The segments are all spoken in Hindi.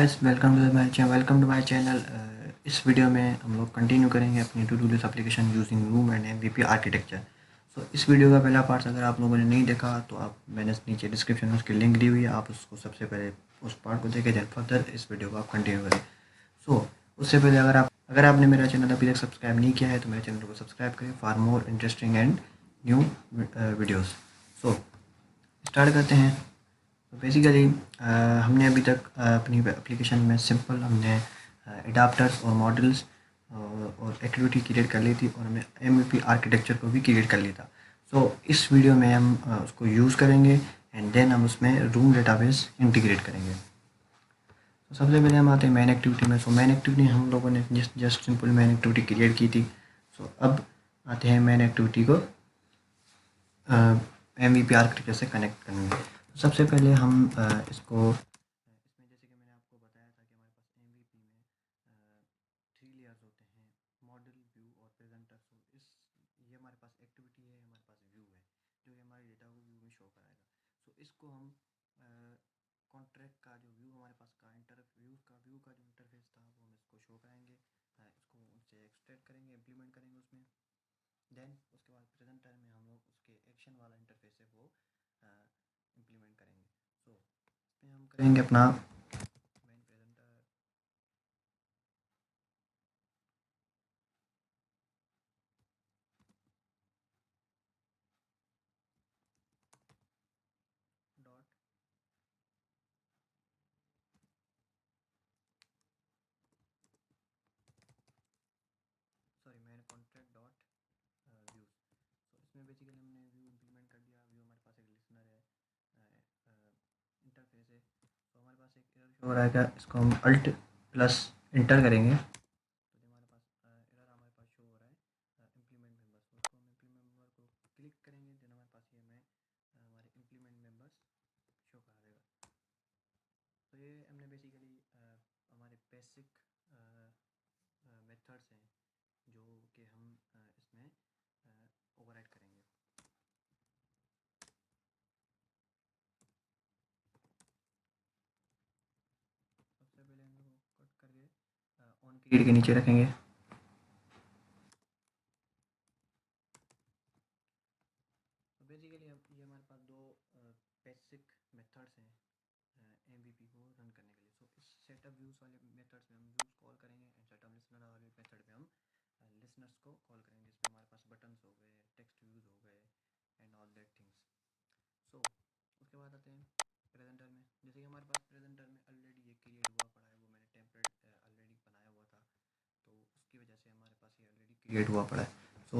Guys, welcome to my channel. इस वीडियो में हम लोग कंटिन्यू करेंगे अपनी to do list application using room and MVP architecture. So इस वीडियो का पहला पार्ट अगर आप लोगों ने नहीं देखा तो मैंने नीचे डिस्क्रिप्शन में उसकी लिंक दी हुई है, आप उसको सबसे पहले उस पार्ट को देखें, देन फर्दर इस वीडियो को आप कंटिन्यू करें। सो उससे पहले अगर आपने मेरा चैनल अभी तक सब्सक्राइब नहीं किया है तो मेरे चैनल को सब्सक्राइब करें for more interesting and new videos. So start करते हैं। तो बेसिकली हमने अभी तक अपनी एप्लीकेशन में सिंपल हमने एडाप्टर्स और मॉडल्स और एक्टिविटी क्रिएट कर ली थी और हमने एमवीपी आर्किटेक्चर को भी क्रिएट कर लिया था। सो इस वीडियो में हम उसको यूज़ करेंगे एंड देन हम उसमें रूम डेटाबेस इंटीग्रेट करेंगे। तो सबसे पहले हम आते हैं मेन एक्टिविटी में। सो मेन एक्टिविटी हम लोगों ने just simple main activity create की थी। सो अब आते हैं मेन एक्टिविटी को एमवीपी आर्किटेक्चर से कनेक्ट करने में। सबसे पहले हम इसको इसमें जैसे कि मैंने आपको बताया था कि हमारे पास एमवीपी में 3 लेयर्स होते हैं, मॉडल, व्यू और प्रेजेंटर। सो ये हमारे पास एक्टिविटी है, हमारे पास व्यू है जो कि हमारे डेटा को व्यू में शो कराएगा। सो इसको हम कॉन्ट्रैक्ट का जो व्यू हमारे पास का व्यू का जो इंटरफेस था वो हम इसको शो कराएंगे। इसको उनसे एक्सट्रैक्ट करेंगे, इम्प्लीमेंट करेंगे उसमें। देन उसके बाद प्रेजेंटर में हम लोग उसके एक्शन वाला इंटरफेस है वो इम्प्लीमेंट करेंगे। सो इसमें हम करेंगे अपना main presenter dot main contract dot views. So इसमें बेसिकली हमने व्यू इम्प्लीमेंट कर दिया। व्यू हमारे पास एक लिसनर है, इंटरफेस है। तो हमारे पास एक एरर शो हो रहा है, इसको हम अल्ट प्लस इंटर करेंगे तो जो हमारे पास एरर हमारे पास शो हो रहा है इम्प्लीमेंट मेंबर्स। उसको हम इम्प्लीमेंट मेंबर को क्लिक करेंगे देन हमारे पास ये हमें हमारे इम्प्लीमेंट मेंबर्स शो करा देगा। तो ये हमने बेसिकली हमारे बेसिक मेथड्स हैं जो कि हम इसमें ओवरराइड करेंगे। सबसे पहले हम लोग कट करके ऑन क्रिएट के नीचे रखेंगे। तो बेसिकली अब ये हमारे पास दो बेसिक मेथड्स हैं एमवीपी को रन करने के लिए। सो इस सेटअप व्यूज़ वाले मेथड्स में हम व्यूज़ कॉल करेंगे एंड सेटअप लिसनर वाले मेथड में हम लिसनर्स को कॉल करेंगे, जिसमें हमारे पास बटन्स हो गए, टेक्स्ट व्यूज़ हो गए एंड ऑल दैट थिंग्स। सो उसके बाद आते हैं प्रेजेंटर में। जैसे कि हमारे पास प्रेजेंटर में ऑलरेडी ये क्रिएट हुआ पड़ा है, वो मैंने टेम्पलेट ऑलरेडी बनाया हुआ था, तो उसकी वजह से हमारे पास ये ऑलरेडी क्रिएट हुआ पड़ा है। सो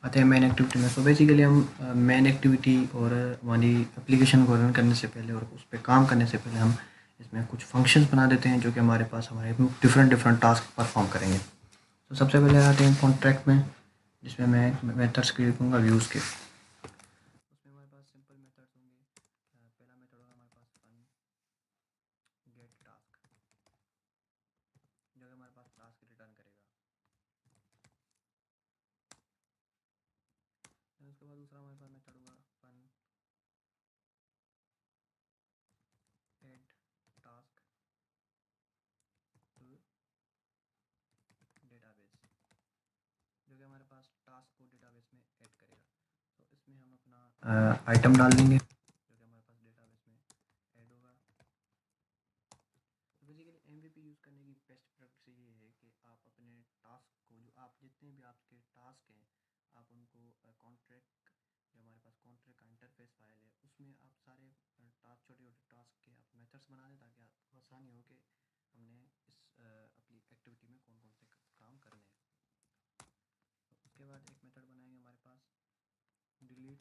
आते हैं मेन एक्टिविटी में। सो बेसिकली हम मेन एक्टिविटी और हमारी एप्लीकेशन को रन करने से पहले और उस पर काम करने से पहले हम इसमें कुछ फंक्शंस बना देते हैं जो कि हमारे पास हमारे डिफरेंट टास्क परफॉर्म करेंगे। तो सबसे पहले आते हैं कॉन्ट्रैक्ट में, जिसमें मैं मेथड्स क्रिएट करूँगा व्यूज़ के। उसमें हमारे पास सिंपल मेथड्स होंगे। पहला मेथड होगा हमारे पास फन गेट टास्क, जो कि हमारे पास टास्क रिटर्न करेगा। उसके बाद दूसरा हमारे पास मेथड होगा fun add task to database, जो कि हमारे पास टास्क को डेटाबेस में ऐड करेगा। तो इसमें हम अपना आइटम डाल देंगे जो कि हमारे पास डेटाबेस में ऐड होगा। तो बेसिकली एमवीपी यूज़ करने की बेस्ट प्रैक्टिस ये है कि आप अपने टास्क को, जो आप जितने भी आपके टास्क हैं, आप उनको कॉन्ट्रैक्ट, जो हमारे पास कॉन्ट्रैक्ट का इंटरफेस फाइल है, उसमें आप सारे टास्क, छोटे छोटे टास्क के आप मेथड्स बना दें ताकि आपको आसानी हो कि हमने इस अपनी एक्टिविटी में कौन कौन से काम करने हैं। उसके बाद एक मेथड बनाएंगे हमारे पास डिलीट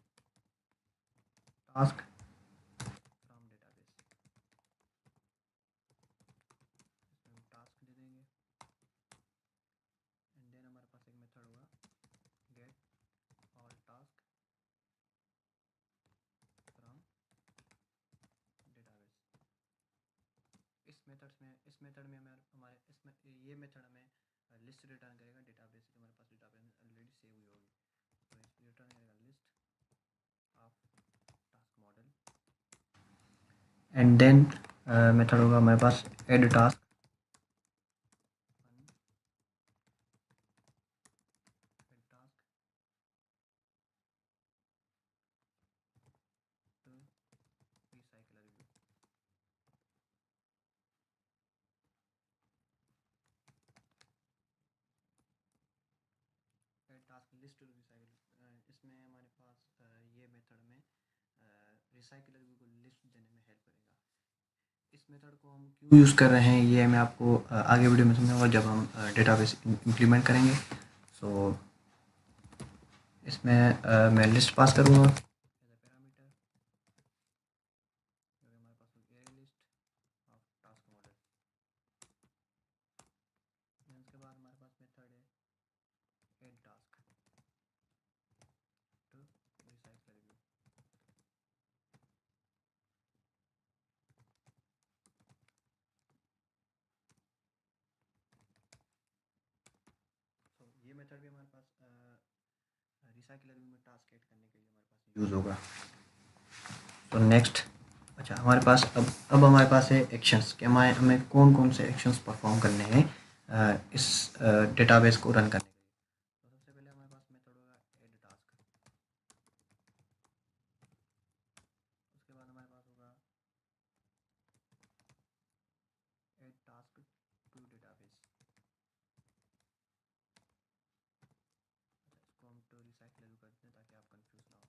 टास्क फ्रॉम डेटाबेस। इसमें हम टास्क दे देंगे एंड देन हमारे पास एक मेथड होगा get all task from database. इस मेथड में हमें हमारे इसमें ये मेथड हमें लिस्ट रिटर्न करेगा डेटाबेस, जो हमारे पास डेटाबेस में ऑलरेडी सेव हुई होगी। तो इस रिटर्न करेगा list of task model and then method होगा हमारे पास add task, task list to recycle. इसमें हमारे पास ये मेथड में रिसाइकलर को लिस्ट देने में हेल्प करेगा। इस मेथड को हम क्यों यूज़ कर रहे हैं ये मैं आपको आगे वीडियो में समझाऊंगा जब हम डेटाबेस इम्प्लीमेंट करेंगे। सो इसमें मैं लिस्ट पास करूँगा एज ए पैरामीटर, हमारे पास होगी लिस्ट ऑफ टास्क मॉडल। उसके बाद हमारे पास मेथड है add task to recycle view. So ये मेथड भी हमारे पास रिसाइकलर व्यू में टास्क ऐड करने के लिए हमारे पास यूज़ होगा। तो नेक्स्ट, अच्छा हमारे पास अब हमारे पास है एक्शंस कि हमें कौन कौन से एक्शंस परफॉर्म करने हैं इस डेटाबेस को रन करने के लिए। तो सबसे पहले हमारे पास मेथड होगा एड टास्क, उसके बाद हमारे पास होगा एड टास्क टू डेटाबेस। इसको हम टू रिसाइकल करते हैं ताकि आप कंफ्यूज ना हो।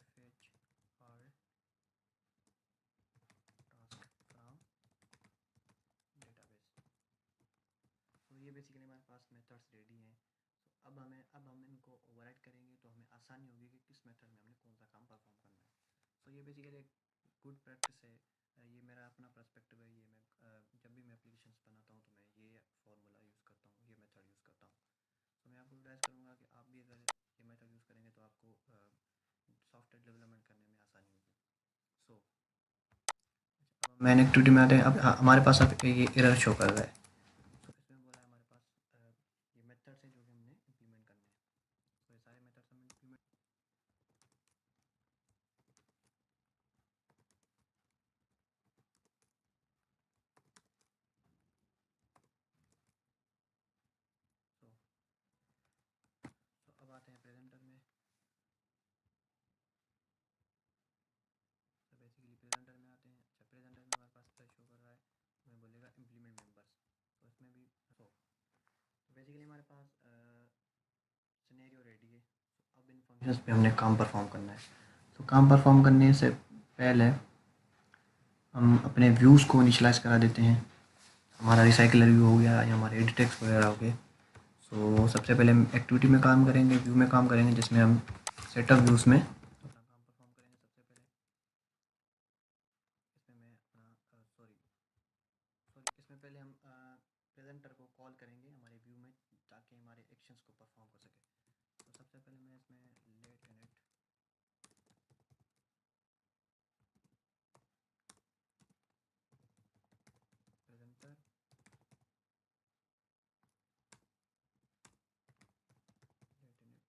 फेच और टास्क फ्रॉम डेटाबेस। तो ये बेसिकली हमारे पास मेथड्स रेडी हैं। तो अब हम इनको ओवरराइड करेंगे तो हमें आसानी होगी कि किस मेथड में हमने कौन सा काम परफॉर्म करना है। तो ये बेसिकली एक गुड प्रैक्टिस है। ये मेरा अपना पर्सपेक्टिव है। ये मैं जब भी मैं एप्लीकेशंस बनाता हूँ तो मैं ये फार्मूला यूज़ करता हूँ, ये मेथड यूज़ करता हूँ। तो मैं आपको एडवाइस करूँगा कि आप भी अगर ये मेथड यूज़ करेंगे तो आपको सॉफ्टवेयर डेवलपमेंट करने में आसानी होगी। सो मैन एक्टिविटी में आते हैं। अब हमारे पास अब ये एरर शो कर रहा है। तो इसमें बोला है हमारे पास ये मेथड्स हैं जो कि हमने इम्प्लीमेंट करने हैं। तो ये सारे मेथड्स हम इम्प्लीमेंट। तो अब आते हैं प्रेजेंटर में। तो बेसिकली प्रेजेंटर में आते हैं। अच्छा प्रेजेंटर में हमारे पास क्या शो कर रहा है, हमें बोलेगा इम्प्लीमेंट मेंबर्स। तो इसमें भी तो बेसिकली हमारे पास सिनेरियो रेडी है। तो अब इन फंक्शंस पे हमने काम परफॉर्म करना है। तो काम परफॉर्म करने से पहले हम अपने व्यूज़ को इनिशियलाइज़ करा देते हैं। हमारा रिसाइकलर व्यू हो गया या हमारे एडिटेक्स वगैरह हो गए। सो सबसे पहले हम एक्टिविटी में काम करेंगे, व्यू में काम करेंगे, जिसमें हम सेटअप व्यूज़ में अपना काम परफॉर्म करेंगे। सबसे पहले इसमें मैं अपना सॉरी इसमें पहले हम प्रेजेंटर को कॉल करेंगे हमारे व्यू में ताकि हमारे एक्शंस को परफॉर्म कर सके। तो सबसे पहले मैं इसमें lateinit presenter lateinit.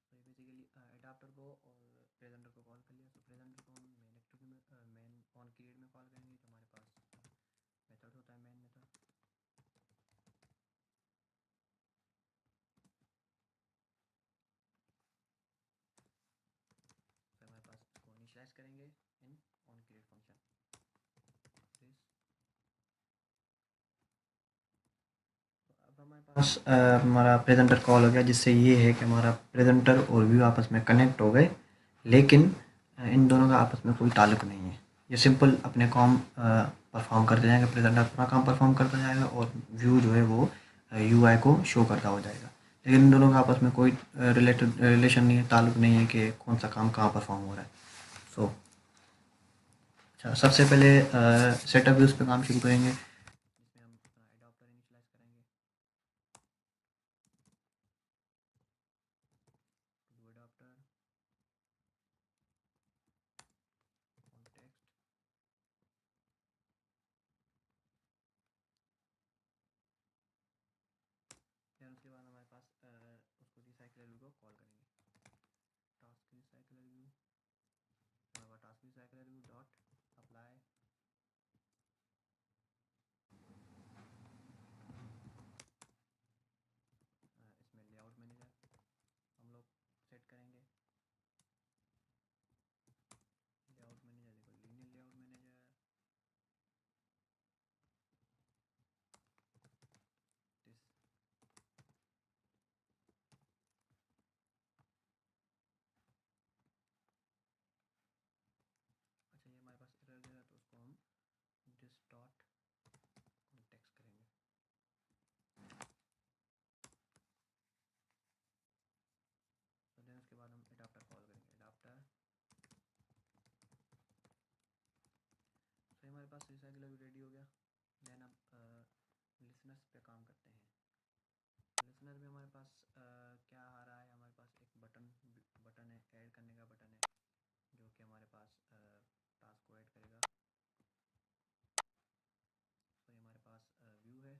तो ये बेसिकली एडाप्टर को और प्रेजेंटर को कॉल कर लिया। तो प्रेजेंटर को हम मेन एक्टिविटी में मेन ऑन क्रिएट में कॉल करेंगे। तो हमारे पास मेथड होता है मेन मेथड। तो हमारे पास इसको इनिशियलाइज करेंगे in on create function this. अब हमारे पास हमारा प्रेजेंटर कॉल हो गया, जिससे ये है कि हमारा प्रेजेंटर और व्यू आपस में कनेक्ट हो गए, लेकिन इन दोनों का आपस में कोई ताल्लुक नहीं है। ये सिंपल अपने काम परफॉर्म करते जाएंगे, प्रेजेंटर अपना काम परफॉर्म करता जाएगा और व्यू जो है वो यूआई को शो करता हो जाएगा। लेकिन इन दोनों का आपस में कोई रिलेशन नहीं है, ताल्लुक नहीं है कि कौन सा काम कहाँ परफॉर्म हो रहा है। सो अच्छा सबसे पहले सेटअप व्यूज़ पे काम शुरू करेंगे, जिसमें हम अपना एडाप्टर इनिशियलाइज करेंगे। टू एडाप्टर कॉन्टेक्स्ट पास उसको रिसाइकलर व्यू को कॉल करेंगे, टास्क रिसाइकलर व्यू, हमारे पास task recycler view dot apply, इसमें लेआउट मैनेजर हम लोग सेट करेंगे, लेआउट मैनेजर देखो लीनियर लेआउट मैनेजर, दिस अच्छा ये हमारे पास एरर दे रहा है तो उसको हम दिस डॉट कॉन्टेक्स्ट करेंगे, तो देन उसके बाद हम एडाप्टर कॉल करेंगे, एडाप्टर, तो हमारे पास रिसाइकलर भी रेडी हो गया। देन अब लिसनर्स पे काम करते हैं। लिसनर में हमारे पास क्या आ रहा है, हमारे पास एक बटन है, ऐड करने का बटन है, जो कि हमारे पास टास्क को ऐड करेगा। तो ये हमारे पास व्यू है,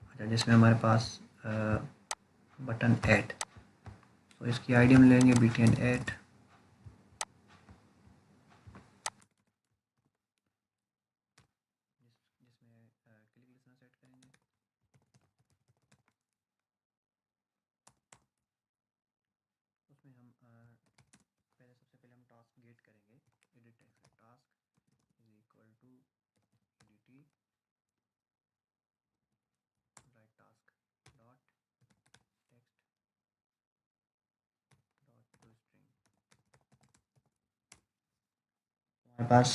अच्छा जिसमें हमारे पास बटन ऐड, तो इसकी आईडी हम लेंगे BTN ऐड, जिसमें क्लिक लिसनर सेट करेंगे। उसमें हम सबसे पहले हम टास्क गेट करेंगे, edit text task is equal to edit write task dot text dot to string. हमारे पास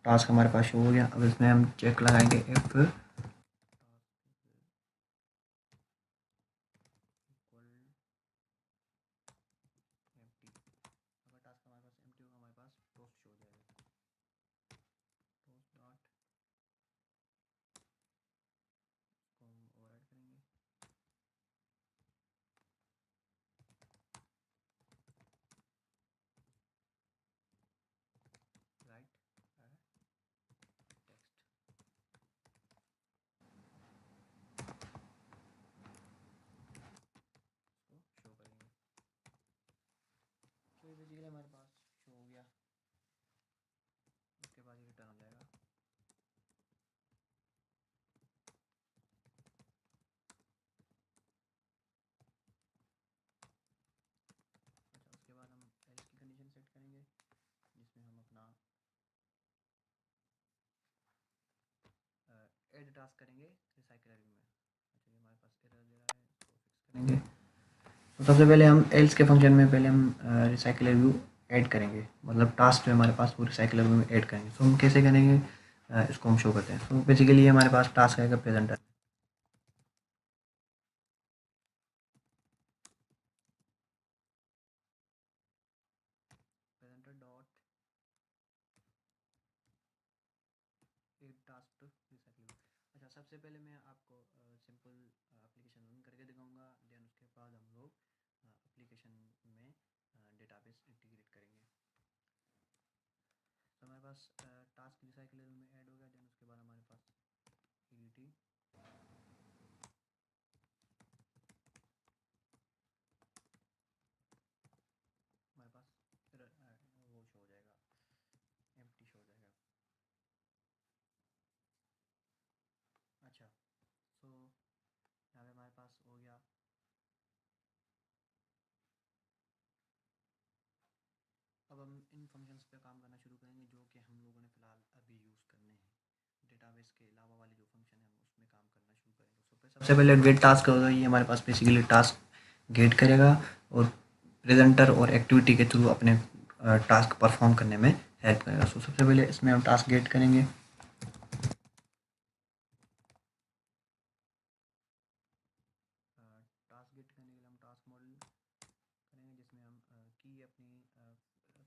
टास्क हमारे पास शो हो गया। अब इसमें हम चेक लगाएंगे इफ अगर टास्क हमारे पास एम्प्टी होगा, हमारे पास टोस्ट शो हो जाएगा, टोस्ट डॉट को हम ओवरराइड करेंगे, राइट टेक्स्ट को शो करेंगे। तो बेसिकली हमारे पास शो हो गया, उसके बाद ये रिटर्न हो जाएगा। अच्छा उसके बाद हम एल्स की कंडीशन सेट करेंगे, जिसमें हम अपना ऐड टास्क करेंगे रिसाइकलर व्यू में। अच्छा ये हमारे पास एरर दे रहा है, इसको फिक्स करेंगे। तो सबसे पहले हम एल्स के फंक्शन में पहले हम रिसाइकलर व्यू ऐड करेंगे, मतलब टास्क जो हमारे पास वो रिसाइकलर व्यू में ऐड करेंगे। तो हम कैसे करेंगे, इसको हम शो करते हैं। तो बेसिकली ये हमारे पास टास्क आएगा प्रेजेंटर, प्रेजेंटर डॉट एक टास्क टू रिसाइकल। अच्छा सबसे पहले मैं आपको सिंपल एप्लीकेशन रन करके दिखाऊंगा, देन उसके बाद हम लोग एप्लीकेशन में डेटाबेस इंटीग्रेट करेंगे। तो हमारे पास टास्क रिसाइकलर में ऐड हो गया, देन उसके बाद हमारे पास EDT हमारे पास वो शो हो जाएगा, एम्प्टी शो हो जाएगा। अच्छा सो यहाँ पे हमारे पास हो गया। अब हम इन फंक्शंस पे काम करना शुरू करेंगे, जो कि हम लोगों ने फ़िलहाल अभी यूज़ करने हैं। डेटाबेस के अलावा वाले जो फंक्शन है हम उसमें काम करना शुरू करेंगे। सबसे पहले गेट टास्क होगा, ये हमारे पास बेसिकली टास्क गेट करेगा और प्रेजेंटर और एक्टिविटी के थ्रू अपने टास्क परफॉर्म करने में हेल्प करेगा। सो सबसे पहले इसमें हम टास्क गेट करेंगे, टास्क गेट करने के लिए हम टास्क मॉडल करेंगे, जिसमें हम की अपनी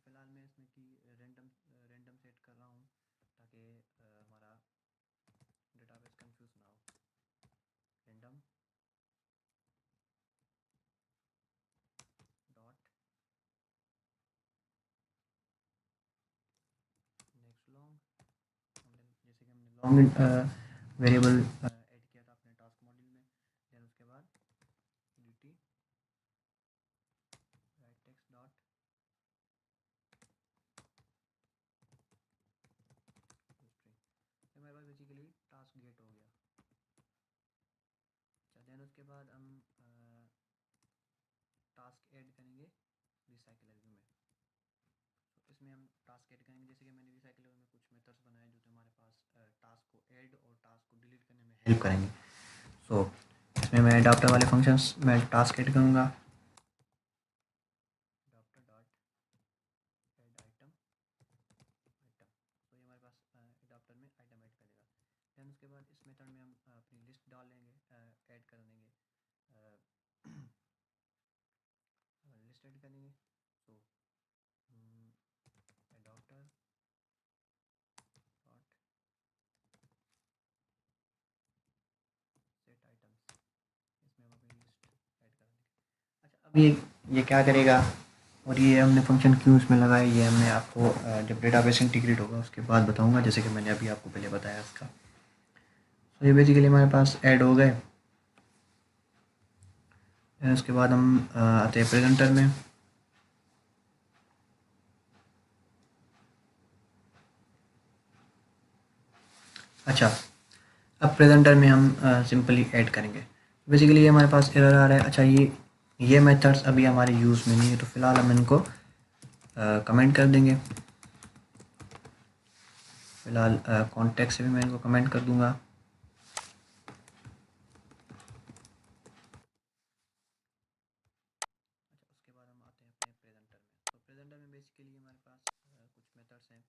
फ़िलहाल मैं इसमें की रैंडम सेट कर रहा हूँ, ताकि हमारा डेटाबेस कंफ्यूज ना हो। रैंडम डॉट नेक्स्ट लॉन्ग, जैसे कि हमने लॉन्ग वेरिएबल ऐड किया था अपने टास्क मॉड्यूल में, बाद dt राइट टेक्स्ट डॉट हमारे पास बेसिकली टास्क गेट हो गया। अच्छा देन उसके बाद हम टास्क ऐड करेंगे रिसाइकलर व्यू में। तो इसमें हम टास्क ऐड करेंगे, जैसे कि मैंने रिसाइकलर में कुछ मेथड्स बनाए जो हमारे पास टास्क को ऐड और टास्क को डिलीट करने में हेल्प करेंगे। सो इसमें मैं अडाप्टर वाले फंक्शंस में टास्क ऐड करूँगा, adapter dot add item item. तो ये हमारे पास अडाप्टर में आइटम ऐड करेगा। दैन उसके बाद इस मेथड में हम अपनी लिस्ट डाल लेंगे, ऐड कर देंगे, लिस्ट ऐड करेंगे। सो अडाप्टर डॉट सेट आइटम्स, इसमें हम अपनी लिस्ट ऐड कर देंगे। अच्छा अब ये क्या करेगा और ये हमने फंक्शन क्यों इसमें लगाया, ये हमने आपको जब डेटाबेस इंटीग्रेट होगा उसके बाद बताऊंगा, जैसे कि मैंने अभी आपको पहले बताया इसका। तो ये बेसिकली हमारे पास ऐड हो गए। उसके बाद हम आते हैं प्रेजेंटर में। अच्छा अब प्रेजेंटर में हम सिंपली ऐड करेंगे। बेसिकली ये हमारे पास एरर आ रहा है। अच्छा ये मेथड्स अभी हमारे यूज़ में नहीं है, तो फिलहाल हम इनको कमेंट कर देंगे। फिलहाल कॉन्टेक्स्ट से भी मैं इनको कमेंट कर दूंगा। उसके बाद हम आते हैं अपने प्रेजेंटर में। तो प्रेजेंटर में बेसिकली हमारे पास कुछ मेथड्स हैं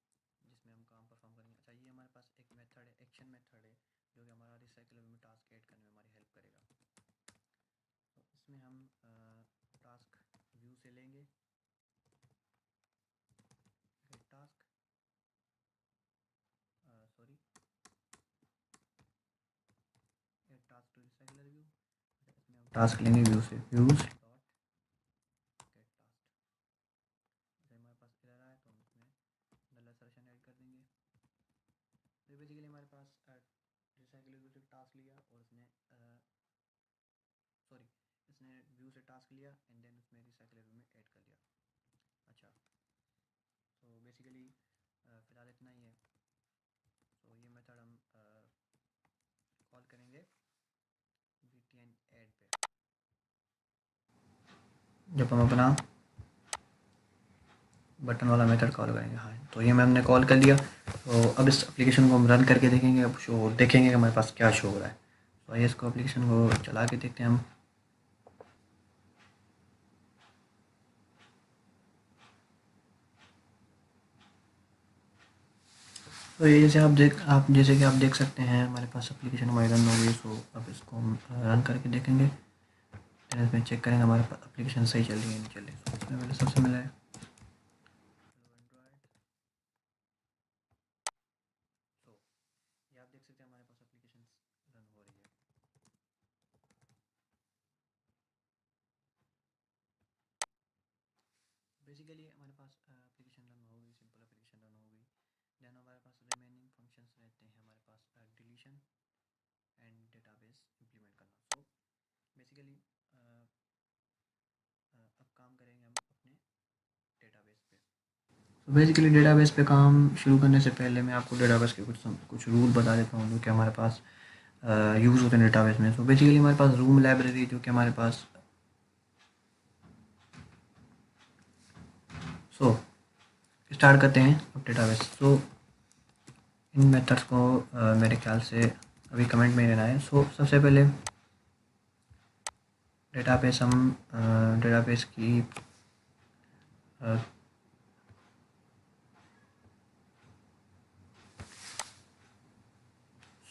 जिसमें हम काम परफॉर्म करेंगे। अच्छा ये हमारे पास एक मेथड है, एक्शन मेथड है, जो कि हमारा रिसाइकलर में टास्क ऐड करने में हमारी हेल्प करेगा। तो इसमें हम टास्क व्यू से लेंगे task sorry add task to recycler view. इसमें हम टास्क लेंगे व्यू से, व्यूज डॉट गेट टास्क। जैसे हमारे पास एरर आया तो हम इसमें नल असर्शन ऐड कर देंगे। तो बेसिकली हमारे पास रिसाइकलर व्यू से टास्क लिया और इसने सॉरी इसने व्यू से टास्क लिया एंड देन उसमें रिसाइकलर व्यू में ऐड कर दिया। अच्छा तो बेसिकली फ़िलहाल इतना ही है। तो ये मेथड हम कॉल करेंगे btn ऐड पे जब हम अपना बटन वाला मेथड कॉल करेंगे। हाँ तो ये हमने कॉल कर लिया। तो अब इस एप्लीकेशन को हम रन करके देखेंगे, अब शो देखेंगे कि हमारे पास क्या शो हो रहा है। तो आइए इसको एप्लीकेशन को चला के देखते हैं हम। तो ये जैसे कि आप देख सकते हैं हमारे पास एप्लीकेशन हमारी रन हो गई। सो अब इसको हम रन करके देखेंगे, इसमें चेक करेंगे हमारे पास एप्लीकेशन सही चल रही है नहीं चल रही। तो इसमें पहले सबसे मिला है तो ये आप देख सकते हैं हमारे पास एप्लीकेशन रन हो रही है। बेसिकली हमारे पास एप्लीकेशन रन हो गई, सिंपल एप्लीकेशन रन हो गई। देन हमारे पास रिमेनिंग फंक्शंस रहते हैं हमारे पास डिलीशन एंड डेटाबेस इंप्लीमेंट करना। सो बेसिकली अब काम करेंगे हम अपने डेटाबेस पे। तो बेसिकली डेटाबेस पे काम शुरू करने से पहले मैं आपको डेटाबेस के कुछ रूल बता देता हूँ जो कि हमारे पास यूज़ होते हैं डेटाबेस में। तो बेसिकली हमारे पास रूम लाइब्रेरी जो कि हमारे पास सो स्टार्ट करते हैं अब डेटाबेस। तो इन मेथड्स को मेरे ख्याल से अभी कमेंट में लेना है। सो सबसे पहले डेटाबेस की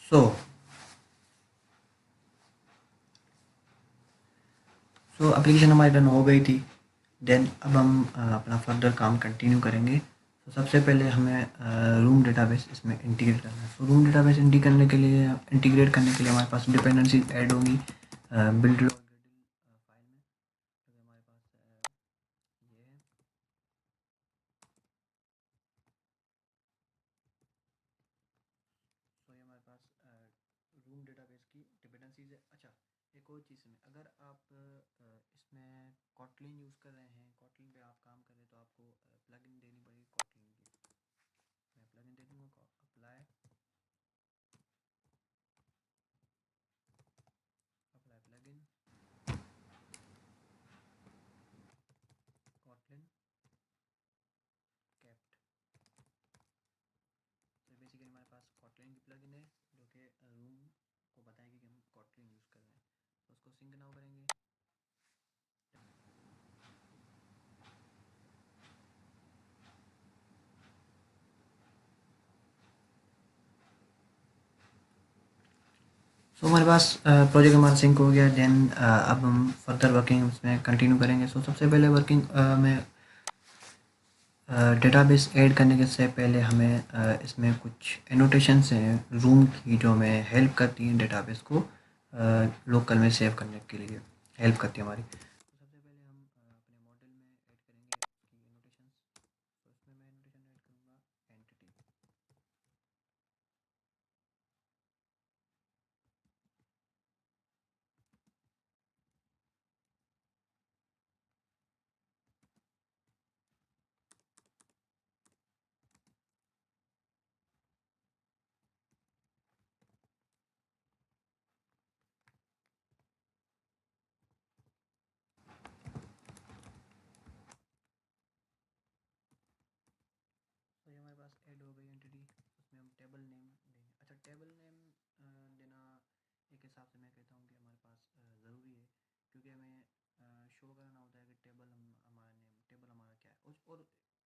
सो एप्लीकेशन हमारी रन हो गई थी। देन अब हम अपना फर्दर काम कंटिन्यू करेंगे। तो सबसे पहले हमें रूम डेटाबेस इसमें इंटीग्रेट करना है। तो रूम डेटाबेस इंटीग्रेट करने के लिए हमारे पास डिपेंडेंसी ऐड होंगी बिल्ड फाइल में, जो हमारे पास ये है। तो ये हमारे पास रूम डेटाबेस की डिपेंडेंसीज है। अच्छा एक और चीज़ में अगर आप इसमें कॉटलिन यूज़ कर रहे हैं, कॉटलिन पे आप काम कर रहे हैं, तो आपको प्लगइन देनी पड़ेगी कॉटलिन की। मैं प्लगइन दे दूँगा, अप्लाई प्लगइन कॉटलिन कैप्ट। तो बेसिकली हमारे पास कॉटलिन की प्लगइन है जो कि रूम को बताएगी कि हम कॉटलिन यूज़ कर रहे हैं। तो उसको सिंक नाउ करेंगे। तो हमारे पास प्रोजेक्ट हमारा सिंक हो गया। देन अब हम फर्दर वर्किंग उसमें कंटिन्यू करेंगे। सो सबसे पहले वर्किंग में डेटाबेस ऐड करने के से पहले हमें इसमें कुछ एनोटेशंस हैं रूम की जो हमें हेल्प करती हैं डेटाबेस को लोकल में सेव करने के लिए हेल्प करती है हमारी। तो सबसे पहले हम अपने मॉडल में ऐड करेंगे उसकी एनोटेशंस। तो इसमें मैं एनोटेशन ऐड करूँगा एंटिटी। तो ये हमारे पास ऐड हो गई एंटिटी। उसमें हम टेबल नेम देंगे। अच्छा, टेबल नेम देना एक हिसाब से मैं कहता हूँ कि हमारे पास ज़रूरी है, क्योंकि हमें शो करना होता है कि टेबल हम हमारा नेम टेबल हमारा क्या है। और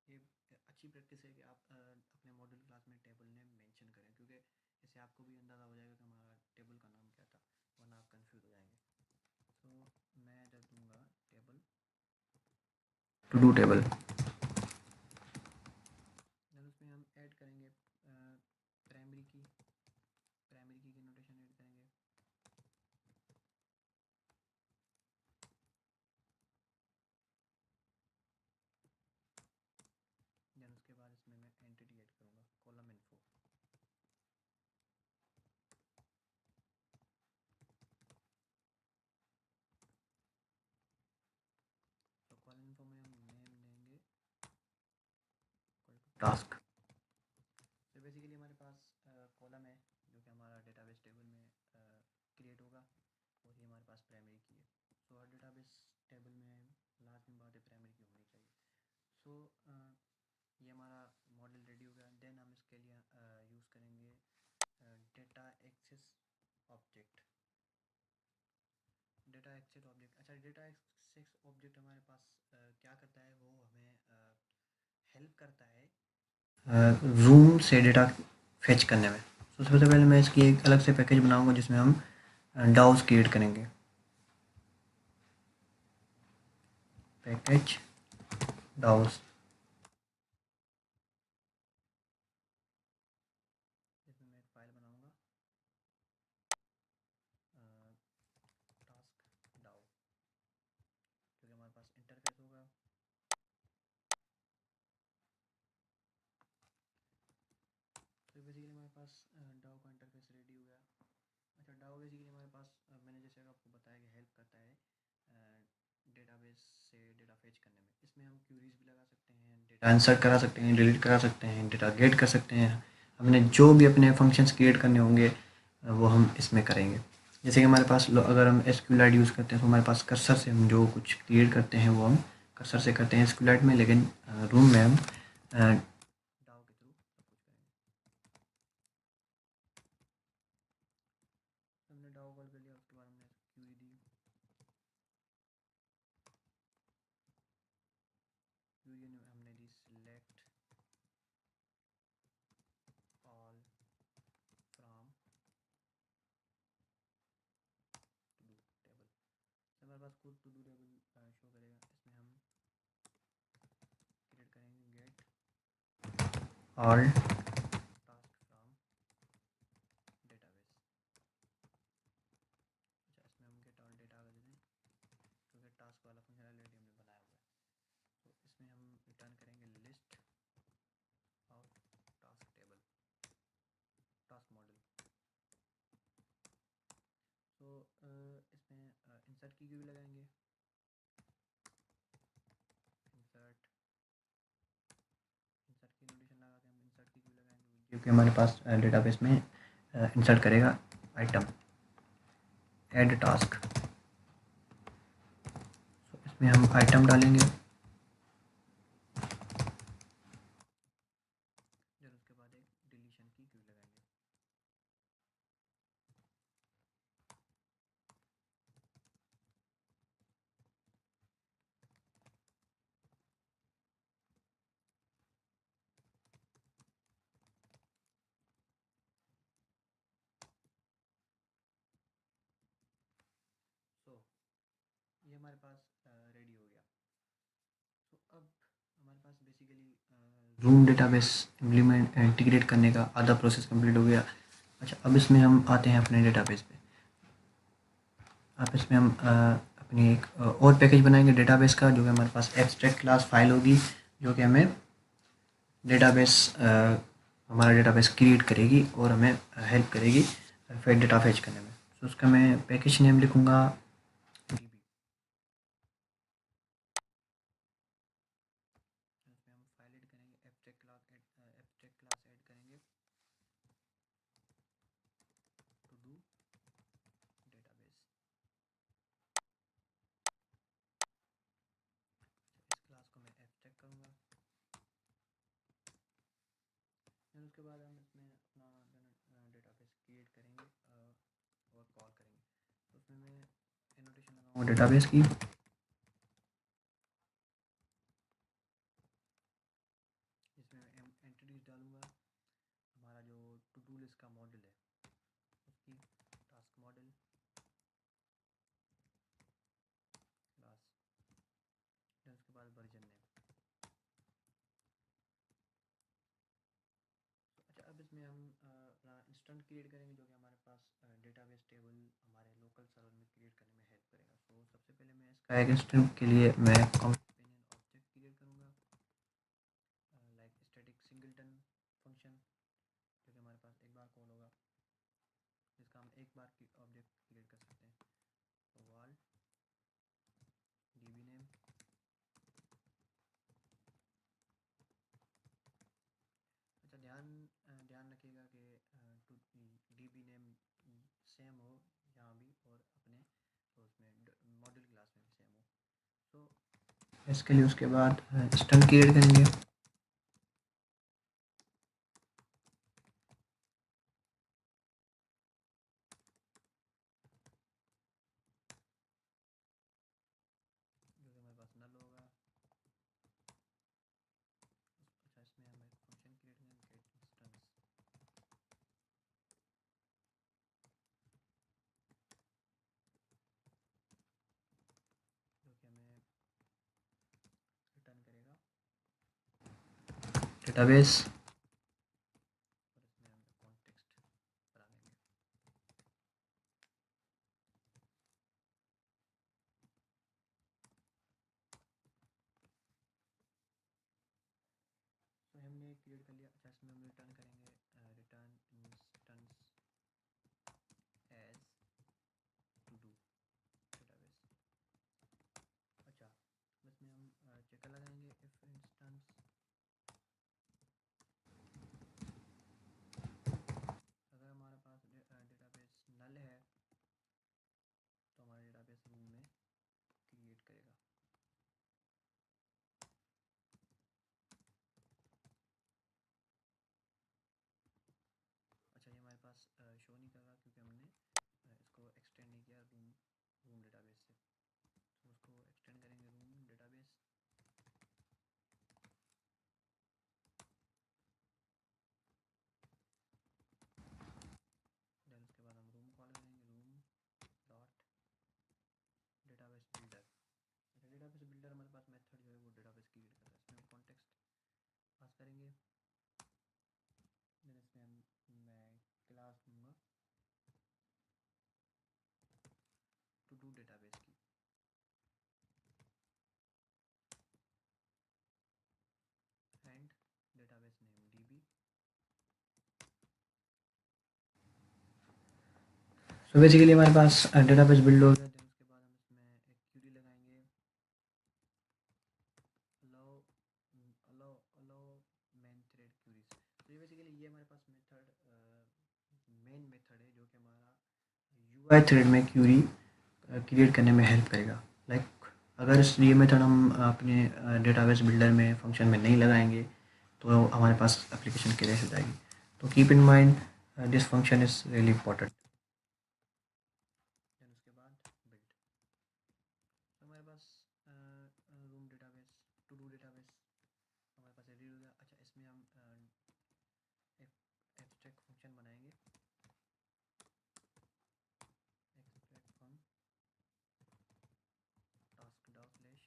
ये अच्छी प्रैक्टिस है कि आप अपने मॉडल क्लास में टेबल नेम मेंशन करें, क्योंकि इससे आपको भी अंदाज़ा हो जाएगा कि हमारा टेबल का नाम क्या था, वरना आप कंफ्यूज हो जाएंगे। तो मैं इधर दूंगा table, to do table. Then उसमें हम ऐड करेंगे प्राइमरी की नोटेशन ऐड करेंगे। देन उसके बाद इसमें मैं एंटिटी ऐड करूँगा, कॉलम इन्फो। तो कॉलम इन्फो में हम नेम देंगे टास्क। तो बेसिकली हमारे पास कॉलम है जो कि हमारा डेटाबेस टेबल में क्रिएट होगा, और ये हमारे पास प्राइमरी की है। सो हर डेटाबेस टेबल में लाजमी बात है प्राइमरी की होनी चाहिए। सो ये हमारा मॉडल रेडी हो गया। देन हम इसके लिए यूज़ करेंगे data access object. Data access object, अच्छा डेटा एक्सेस ऑब्जेक्ट हमारे पास क्या करता है, वो हमें हेल्प करता है रूम से डेटा फेच करने में। तो सबसे पहले मैं इसकी एक अलग से पैकेज बनाऊंगा जिसमें हम डाउस क्रिएट करेंगे। पैकेज डाउस, इसमें मैं एक फाइल बनाऊंगा टास्क डाउ, क्योंकि हमारे पास इंटरफेस होगा। तो बेसिकली हमारे पास डाउ का इंटरफेस रेडी हो गया। अच्छा, डाउ बेसिकली हमारे पास मैंने जैसे आपको बताया कि हेल्प करता है डेटाबेस से डेटा फेच करने में। इसमें हम क्यूरीज भी लगा सकते हैं, डेटा इंसर्ट करा सकते हैं, डिलीट करा सकते हैं, डेटा गेट कर सकते हैं। हमने जो भी अपने फंक्शंस क्रिएट करने होंगे वो हम इसमें करेंगे। जैसे कि हमारे पास अगर हम एसक्यूएलाइट यूज़ करते हैं तो हमारे पास कर्सर से हम जो कुछ क्रिएट करते हैं वो हम कर्सर से करते हैं एसक्यूएलाइट में, लेकिन रूम में हम डाउ के थ्रू सब कुछ करेंगे। हमने डाउ कॉल कर लिया, उसके बाद हमने क्यूरी दी। क्यूरी में हमने दी select all from to do table. हमारे पास खुद टू डू टेबल शो करेगा। इसमें हम क्रिएट करेंगे get all task from database. अच्छा, इसमें हम गेट ऑल डेटा कर देते हैं, क्योंकि टास्क वाला फंक्शन ऑलरेडी हमने बनाया हुआ है। तो इसमें हम रिटर्न करेंगे list of task table, task model. तो इसमें इसमें इंसर्ट की भी लगाएंगे, इंसर्ट इंसर्ट की नोटेशन लगा के हम इंसर्ट की लगाएंगे, क्योंकि हमारे पास डेटाबेस में इंसर्ट करेगा आइटम, ऐड टास्क। इसमें हम आइटम डालेंगे, फिर उसके बाद एक डिलीशन की क्यू लगाएंगे। सो ये हमारे पास रेडी हो गया। तो अब हमारे पास basically room database implement integrate करने का आधा प्रोसेस कंप्लीट हो गया। अच्छा, अब इसमें हम आते हैं अपने डेटाबेस पे। अब इसमें हम अपनी एक और पैकेज बनाएंगे डेटाबेस का, जो कि हमारे पास एब्स्ट्रैक्ट क्लास फाइल होगी, जो कि हमें डेटाबेस हमारा डेटाबेस क्रिएट करेगी और हमें हेल्प करेगी फिर डेटा फेच करने में। तो उसका मैं पैकेज नेम लिखूँगा DB। इसमें हम फाइल ऐड करेंगे, एब्स्ट्रैक्ट क्लास ऐड करेंगे टू डू डेटाबेस। इस क्लास को मैं एब्स्ट्रैक्ट करूँगा। फिर उसके बाद हम इसमें अपना डेटाबेस क्रिएट करेंगे और कॉल करेंगे। तो उसमें मैं एनोटेशन लगाऊंगा डेटाबेस की, इसमें मैं एंटिटीज डालूंगा, हमारा जो टू डू लिस्ट का मॉडल है उसकी टास्क मॉडल क्लास, फिर उसके बाद वर्जन नेम। अच्छा, अब इसमें हम अपना इंस्टेंट क्रिएट करेंगे, जो कि हमारे पास डेटाबेस टेबल हमारे लोकल सर्वर में क्रिएट करने में हेल्प करेगा। तो सबसे पहले मैं इसका एक इंस्टेंट के लिए मैं कंपेनियन ऑब्जेक्ट क्रिएट करूँगा, लाइक स्टैटिक सिंगलटन फंक्शन, जो कि हमारे पास एक बार कॉल होगा, जिसका हम एक बार की ऑब्जेक्ट क्रिएट कर सकते हैं। तो वाल डीबी नेम। अच्छा, ध्यान रखिएगा कि डीबी नेम सेम हो यहाँ भी और अपने उसमें मॉडल क्लास में भी सेम हो। तो इसके लिए उसके बाद स्टैंड क्रिएट करेंगे, जो कि हमारे पास नल होगा। अच्छा, इसमें हम एक फंक्शन क्रिएट करेंगे, गेट इंस्टेंस, जो कि हमें रिटर्न करेगा डेटाबेस, और इसमें हम कॉन्टेक्स्ट बना देंगे। तो हमने क्रिएट कर लिया। अच्छा, इसमें हम रिटर्न करेंगे, return instance as to do database. अच्छा, इसमें हम चेकर लगाएंगे, इफ इंस्टेंस अगर हमारे पास डेटाबेस नल है तो हमारा डेटाबेस रूम में क्रिएट करेगा। अच्छा, ये हमारे पास शो नहीं कर रहा क्योंकि हमने इसको एक्सटेंड नहीं किया रूम डेटाबेस से। तो उसको एक्सटेंड करेंगे रूम डेटाबेस, देन उसके बाद हम रूम कॉल करेंगे, room dot database builder. Database builder हमारे पास मेथड जो है वो डेटाबेस क्रिएट करता है। इसमें हम कॉन्टेक्स्ट पास करेंगे, देन इसमें मैं क्लास दूंगा टू डू डेटाबेस की, and database name dB. So basically हमारे पास डेटाबेस बिल्ड हो गया। UI थ्रेड में क्यूरी क्रिएट करने में हेल्प करेगा। लाइक अगर ये मेथड हम अपने डेटाबेस बिल्डर में फंक्शन में नहीं लगाएंगे तो हमारे पास एप्लीकेशन क्रैश हो जाएगी। तो keep in mind this function is really important. Then उसके बाद बिल्ड, तो हमारे पास room database, to do database हमारे पास रेडी हो गया। अच्छा, इसमें हम एक एब्स्ट्रैक्ट फंक्शन बनाएंगे, extract from task dot slash.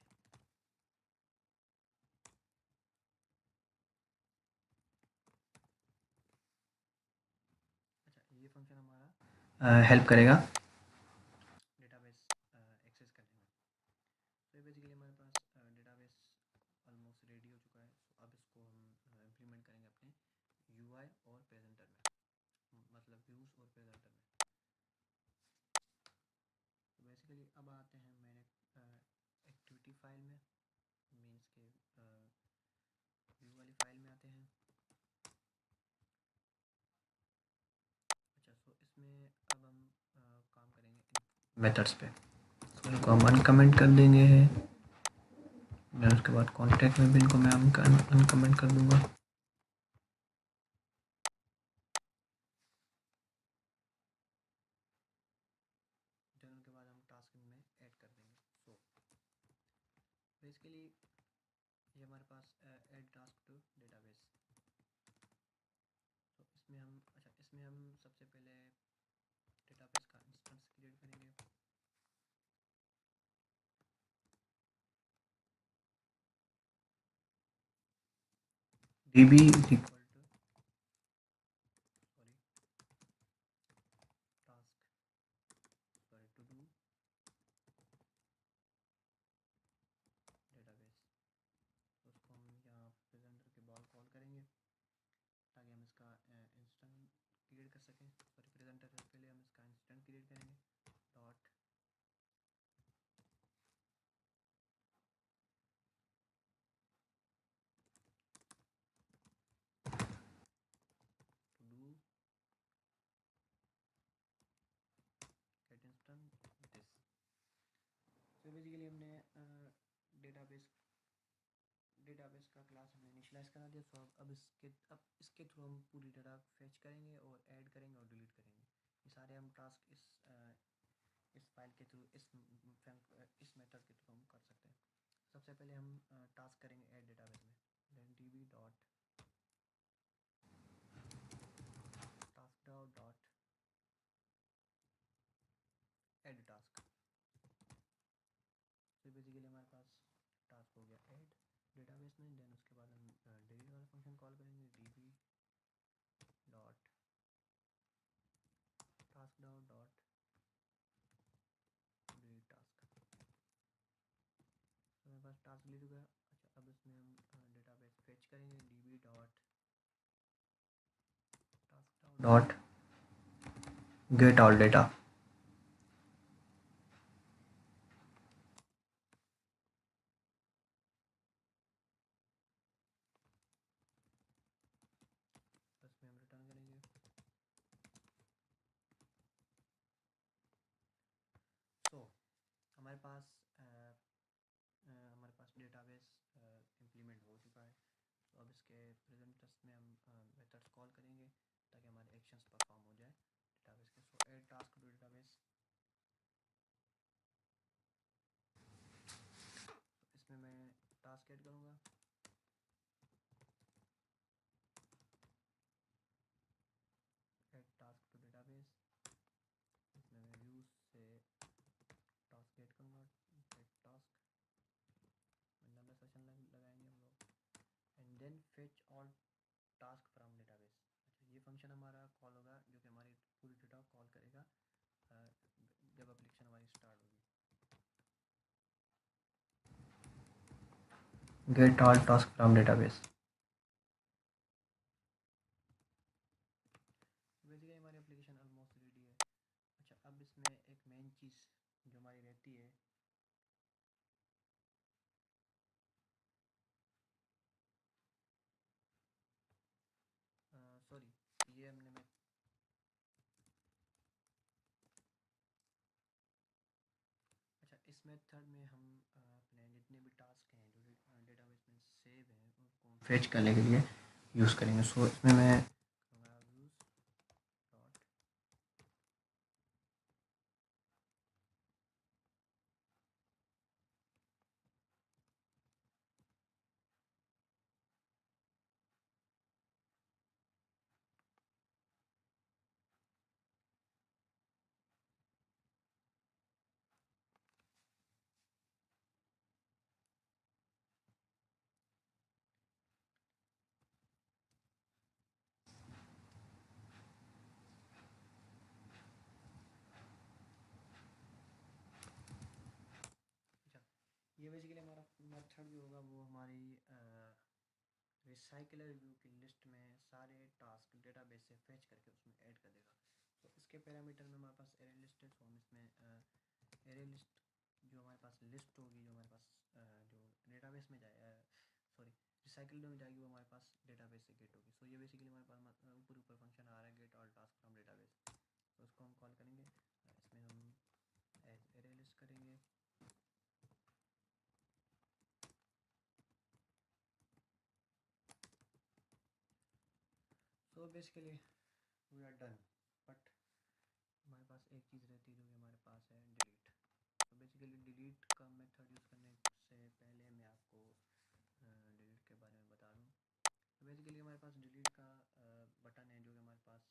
अच्छा, ये फंक्शन हमारा हेल्प करेगा डेटाबेस एक्सेस करने में। तो बेसिकली हमारे पास डेटाबेस ऑलमोस्ट रेडी हो चुका है। तो अब इसको हम इम्प्लीमेंट करेंगे अपने यूआई और प्रेजेंटर में, मतलब व्यूज़ और प्रेजेंटर में। तो बेसिकली अब आते हैं मेरे एक्टिविटी फाइल में, मीन्स के व्यू वाली फाइल में आते हैं। अच्छा, सो इसमें अब हम काम करेंगे मेथड्स पे। तो इनको हम अनकमेंट कर देंगे, मैं उसके बाद कॉन्टैक्ट में भी इनको मैं अनकमेंट कर दूंगा। देन उसके बाद हम टास्क में ऐड कर देंगे। सो बेसिकली ये हमारे पास ऐड टास्क टू डेटाबेस। तो इसमें हम, अच्छा इसमें हम सबसे पहले डेटाबेस का इंस्टेंस क्रिएट करेंगे। db is equal to, sorry, task, sorry, to do database. तो उसको हम यहाँ प्रेजेंटर के बाद कॉल करेंगे ताकि हम इसका इंस्टेंट क्रिएट कर सकें। सॉरी, प्रेजेंटर से पहले हम इसका इंस्टेंट क्रिएट करेंगे, dot to do get instant this. तो बेसिकली हमने डेटाबेस डेटाबेस का क्लास हमने इनिशियलाइज करा दिया। सो अब इसके थ्रू हम पूरी डाटा फेच करेंगे और ऐड करेंगे और डिलीट करेंगे। ये सारे हम टास्क इस फाइल के थ्रू, इस मेथड के थ्रू हम कर सकते हैं। सबसे पहले हम टास्क करेंगे ऐड डेटाबेस में, then db dot task dot add task. तो बेसिकली हमारे पास टास्क हो गया ऐड डेटाबेस में। देन उसके बाद हम डिलीट वाला फंक्शन कॉल करेंगे, db dot task dot delete task. तो हमारे पास टास्क डिलीट हो गया। अच्छा, अब इसमें हम डेटाबेस फेच करेंगे, db dot task dot get all data. तो इसमें हम रिटर्न करेंगे। सो हमारे पास डेटाबेस इम्प्लीमेंट हो चुका है। तो अब इसके प्रेजेंट टेस्ट में हम मेथड्स कॉल करेंगे ताकि हमारे एक्शंस परफॉर्म हो जाए डेटाबेस के। So add task to database, इसमें मैं टास्क ऐड करूँगा। ऐड टास्क टू डेटाबेस, इसमें मैं व्यूज से टास्क ऐड करूँगा, ऐड टास्क लंबा सेशन लगाएंगे हम लोग। And then fetch all task from database. अच्छा, ये फंक्शन हमारा कॉल होगा जो कि हमारी पूरी डेटा कॉल करेगा जब एप्लीकेशन हमारी स्टार्ट होगी। Get all task from database. Basically हमारी एप्लीकेशन ऑलमोस्ट रेडी है। अच्छा, अब इसमें एक मेन चीज़ जो हमारी रहती है, सॉरी, ये हमने मैं इस मेथड में हम अपने जितने भी टास्क हैं जो डेटाबेस में सेव हैं उनको फेच करने के लिए यूज़ करेंगे। सो इसमें मैं views dot ये बेसिकली हमारा मेथड जो होगा वो हमारी रिसाइकलर व्यू की लिस्ट में सारे टास्क डेटाबेस से फेच करके उसमें ऐड कर देगा। तो इसके पैरामीटर में हमारे पास एरे लिस्ट है, तो हम इसमें एरे लिस्ट जो हमारे पास लिस्ट होगी जो हमारे पास जो डेटाबेस में जाए सॉरी रिसाइकलर में जाएगी वो हमारे पास डेटाबेस से गेट होगी। सो ये बेसिकली हमारे पास ऊपर ऊपर फंक्शन आ रहा है get all task from database, तो उसको हम कॉल करेंगे। इसमें हम एज एरे लिस्ट करेंगे। So basically we are done, but हमारे पास एक चीज़ रहती है जो कि हमारे पास है डिलीट। तो बेसिकली डिलीट का मेथड यूज़ करने से पहले मैं आपको डिलीट के बारे में बता दूँ। तो बेसिकली हमारे पास डिलीट का बटन है जो कि हमारे पास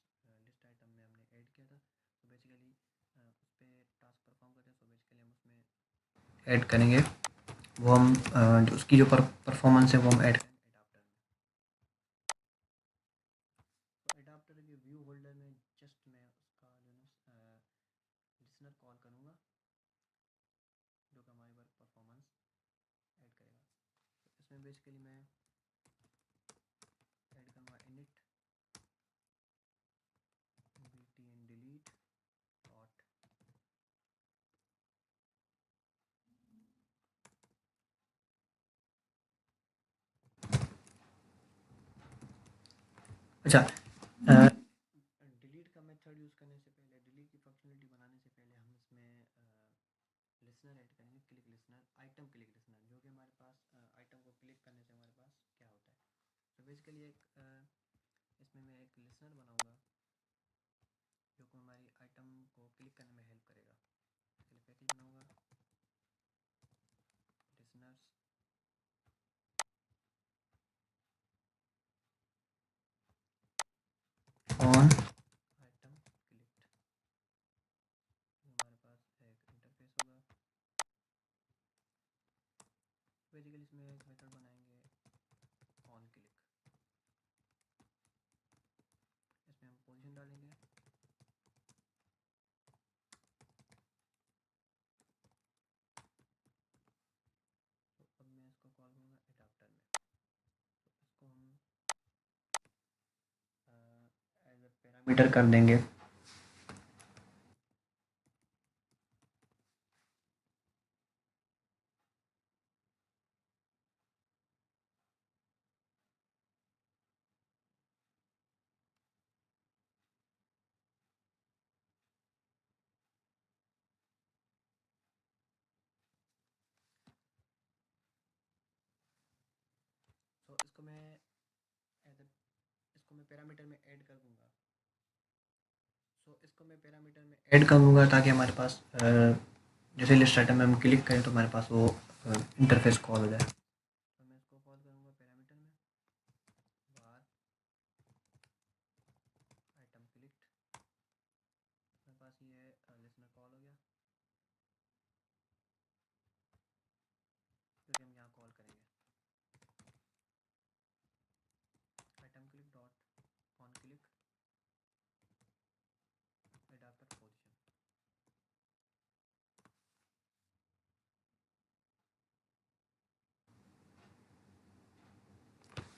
लिस्ट आइटम में हमने ऐड किया था। तो बेसिकली उस पर टास्क परफॉर्म करते हैं। सो बेसिकली हम उसमें ऐड करेंगे वो हम जो उसकी जो परफॉर्मेंस है वो हम ऐड करेंगे एडाप्टर में। तो एडाप्टर के व्यू होल्डर में जस्ट मैं उसका जो है लिसनर कॉल करूँगा जो कि हमारी वर्क परफॉर्मेंस ऐड करेगा। तो इसमें बेसिकली मैं ऐड करूँगा init btn delete dot अच्छा डिलीट का मेथड यूज़ करने से पहले, डिलीट की फंक्शनलिटी बनाने से पहले हम इसमें लिसनर ऐड करेंगे, click listener, item click listener, जो कि हमारे पास आइटम को क्लिक करने से हमारे पास क्या होता है। तो बेसिकली एक इसमें मैं एक लिसनर बनाऊंगा जो कि हमारी आइटम को क्लिक करने में हेल्प करेगा। इसके लिए पैकेज बनाऊंगा लिसनर्स ऑन आइटम क्लिक्ड, हमारे पास एक इंटरफेस होगा। बेसिकली इसमें एक मेथड बनाएंगे ऑन क्लिक, इसमें हम पोजीशन डालेंगे। तो अब मैं इसको कॉल करूँगा एडाप्टर में। तो इसको हम एज ए पैरामीटर कर देंगे तो इसको मैं एज ए इसको मैं पैरामीटर में ऐड कर दूंगा। सो इसको मैं पैरामीटर में ऐड कर दूंगा ताकि हमारे पास जैसे लिस्ट आइटम में हम क्लिक करें तो हमारे पास वो इंटरफेस कॉल हो जाए। तो मैं इसको कॉल करूँगा पैरामीटर में बार आइटम क्लिक्ड, मेरे पास ये लिसनर कॉल हो गया क्योंकि हम यहाँ कॉल करेंगे item click dot on click adapter position.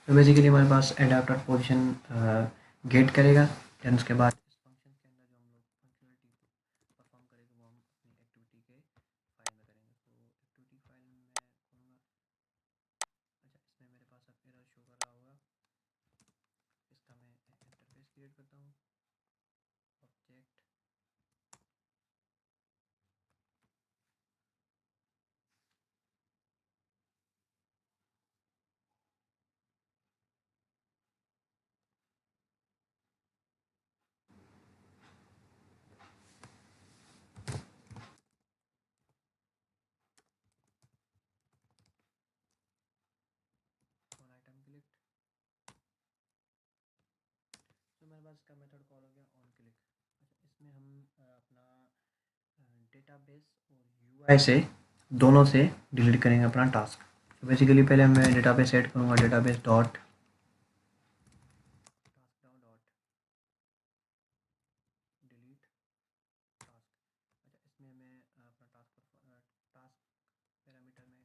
तो बेसिकली हमारे पास एडाप्टर पोजीशन गेट करेगा। देन उसके बाद इस फंक्शन के अंदर जो हम लोग फंक्शनलिटी परफॉर्म करेंगे वो हम अपनी एक्टिविटी के फाइल में करेंगे। तो एक्टिविटी फाइल में मैं खोलूँगा। अच्छा, इसमें मेरे पास अब एरर शो कर रहा होगा, इसका मैं इंटरफेस क्रिएट करता हूँ। ऑब्जेक्ट पास इसका मेथड कॉल हो गया ऑन क्लिक। अच्छा, इसमें हम अपना डेटाबेस और यूआई से दोनों से डिलीट करेंगे अपना टास्क। तो बेसिकली पहले मैं डेटाबेस ऐड करूँगा, database dot task dot delete task. अच्छा, इसमें मैं अपना टास्क पैरामीटर में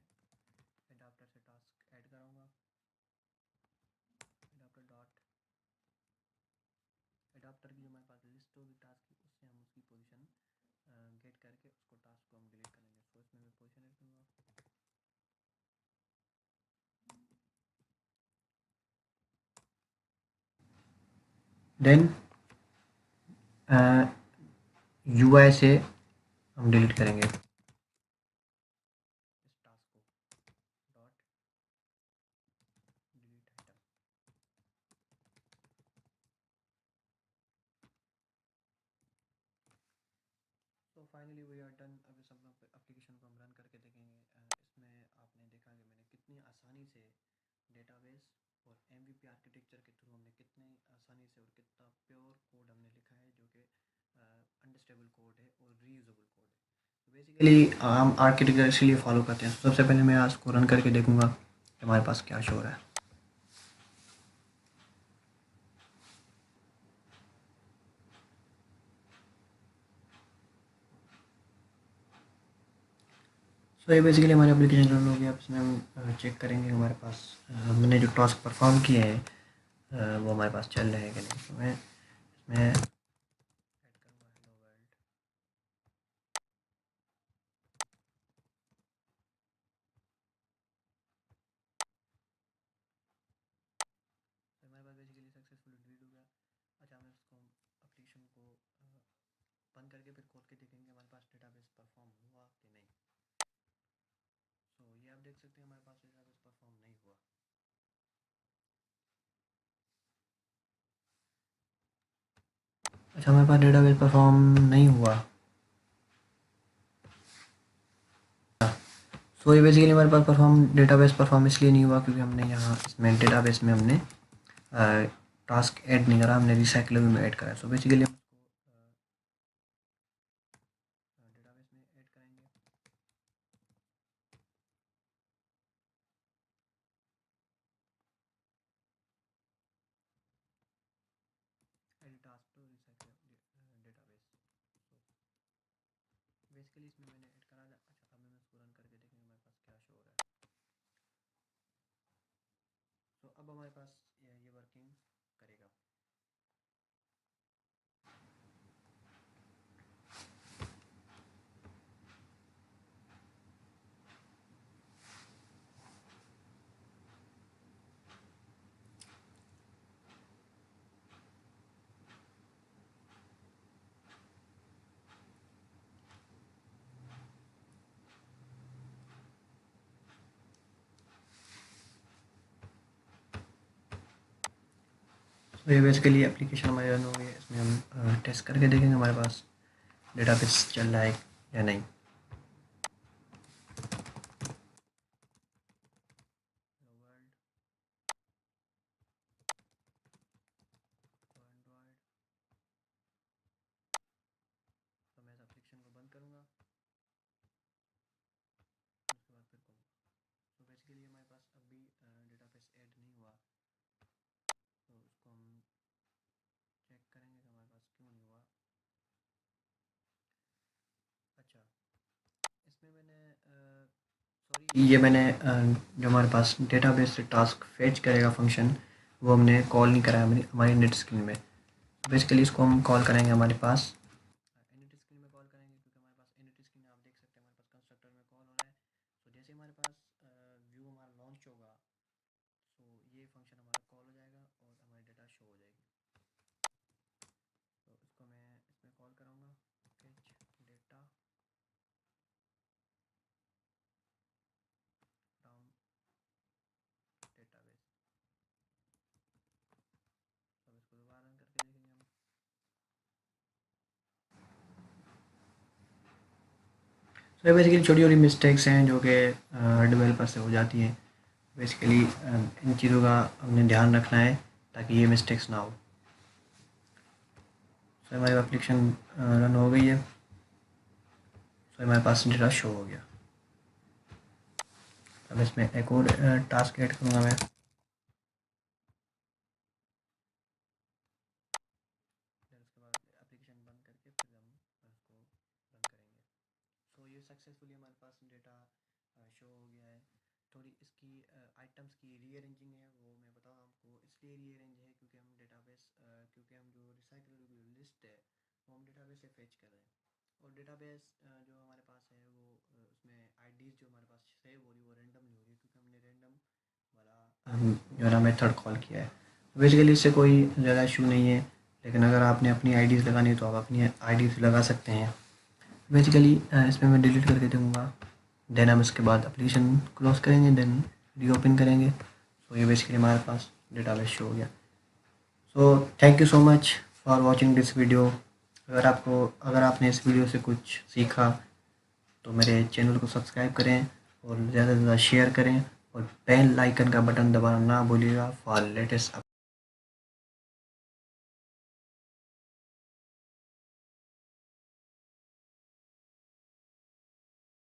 एडाप्टर से टास्क ऐड कराऊंगा। एडाप्टर डॉट एडाप्टर की जो हमारे पास लिस्ट होगी टास्क की, उससे हम उसकी पोजीशन गेट करके उसको टास्क को हम डिलीट करेंगे। सो इसमें मैं पोजीशन ऐड करूँगा। देन यूआई से हम डिलीट करेंगे इस टास्क को, डॉट डिलीट आइटम। तो फाइनली वी आर डन। अब इस एप्लीकेशन को हम रन करके देखेंगे। इसमें आपने देखा कि मैंने कितनी आसानी से डेटाबेस और एमवीपी आर्किटेक्चर के थ्रू हमने कितनी आसानी से और कितना प्योर कोड हमने लिखा है, जो कि अंडरस्टैंडेबल कोड है और रीयूजेबल कोड है। तो बेसिकली हम आर्किटेक्चर इसलिए फॉलो करते हैं। सबसे पहले मैं आज को रन करके देखूंगा कि हमारे पास क्या शो हो रहा है। तो ये बेसिकली हमारे एप्लीकेशन रन हो गया। अब इसमें हम चेक करेंगे हमारे पास हमने जो टास्क परफॉर्म किए हैं वो हमारे पास चल रहे हैं कि नहीं। तो मैं इसमें ऐड करूँगा हेलो वर्ल्ड। तो हमारे पास बेसिकली सक्सेसफुली डिलीट हो गया। अच्छा, हम इसको एप्लीकेशन को बंद करके फिर खोल के देखेंगे हमारे पास डेटाबेस परफॉर्म हुआ कि नहीं। तो ये आप देख सकते हैं हमारे पास डेटाबेस परफॉर्म नहीं हुआ। अच्छा, हमारे पास डेटाबेस परफॉर्म नहीं हुआ। सो ये बेसिकली हमारे पास डेटाबेस परफॉर्म इसलिए नहीं हुआ क्योंकि हमने यहाँ इसमें डेटाबेस में हमने टास्क ऐड नहीं करा, हमने रिसाइकलेबल में ऐड करा। सो बेसिकली हम उसको डेटाबेस में ऐड करेंगे। Add task to recycle database. So basically इसमें मैंने ऐड करा। अच्छा, अब मैं इसको रन करके देखेंगे हमारे पास क्या शो हो रहा है। तो अब हमारे पास ये वर्किंग करेगा। तो ये बेसिकली एप्लीकेशन हमारी रन हो गई है। इसमें हम टेस्ट करके देखेंगे हमारे पास डेटाबेस चल रहा है या नहीं। World Android. तो मैं इस एप्लीकेशन को बंद करूँगा, उसके बाद फिर खोलूँगा। तो बेसिकली हमारे पास अभी डेटाबेस ऐड नहीं हुआ। तो उसको हम चेक करेंगे कि हमारे पास क्यों नहीं हुआ। अच्छा, इसमें मैंने ये मैंने जो हमारे पास डेटाबेस से टास्क फेच करेगा फंक्शन, वो हमने कॉल नहीं करा है हमारी नेट स्क्रीन में। बेसिकली इसको हम कॉल करेंगे हमारे पास इनिट स्क्रीन में कॉल करेंगे, क्योंकि हमारे पास इनिट स्क्रीन आप देख सकते हैं हमारे पास कंस्ट्रक्टर में कॉल हो रहा है। तो जैसे हमारे पास व्यू हमारा लॉन्च होगा, तो ये फंक्शन हमारा कॉल हो जाएगा और हमारी डेटा शो हो जाएगी। तो इसको मैं इसमें कॉल करूँगा फेच डेटा फ्रॉम डेटाबेस। अब इसको दोबारा रन करके देखेंगे हम। तो बेसिकली छोटी छोटी मिस्टेक्स हैं जो कि डेवलपर से हो जाती हैं। बेसिकली इन चीज़ों का हमने ध्यान रखना है ताकि ये मिस्टेक्स ना हो। सो हमारी एप्लीकेशन रन हो गई है। सो हमारे पास डेटा शो हो गया। अब इसमें एक और टास्क ऐड करूँगा मैं। फिर उसके बाद एप्लीकेशन बंद करके फिर हम उसको रन करेंगे। सो ये सक्सेसफुली हमारे पास डेटा शो हो गया है। थोड़ी इसकी आइटम्स की रीअरेंजिंग है वो मैं बताऊँ आपको, इसलिए रीअरेंज है क्योंकि हम डेटाबेस क्योंकि हम जो रिसाइकल लिस्ट है वो हम डेटाबेस से फेच कर रहे हैं। और डेटाबेस जो हमारे पास है वो उसमें आईडीज़ जो हमारे पास सेव हो रही है वो रैंडमली हो रही है क्योंकि हमने रैंडम वाला जो है ना मेथड कॉल किया है। बेसिकली इससे कोई ज़्यादा इशू नहीं है, लेकिन अगर आपने अपनी आईडीज़ लगानी है तो आप अपनी आईडीज़ लगा सकते हैं। बेसिकली इसमें मैं डिलीट करके दूँगा। देन हम इसके बाद एप्लीकेशन क्लोज करेंगे, देन रीओपन करेंगे। सो ये बेसिकली हमारे पास डेटाबेस शो हो गया। So thank you so much for watching this video. अगर आपने इस वीडियो से कुछ सीखा तो मेरे चैनल को सब्सक्राइब करें और ज़्यादा से ज़्यादा शेयर करें और बेल आइकन का बटन दबाना ना भूलिएगा फॉर लेटेस्ट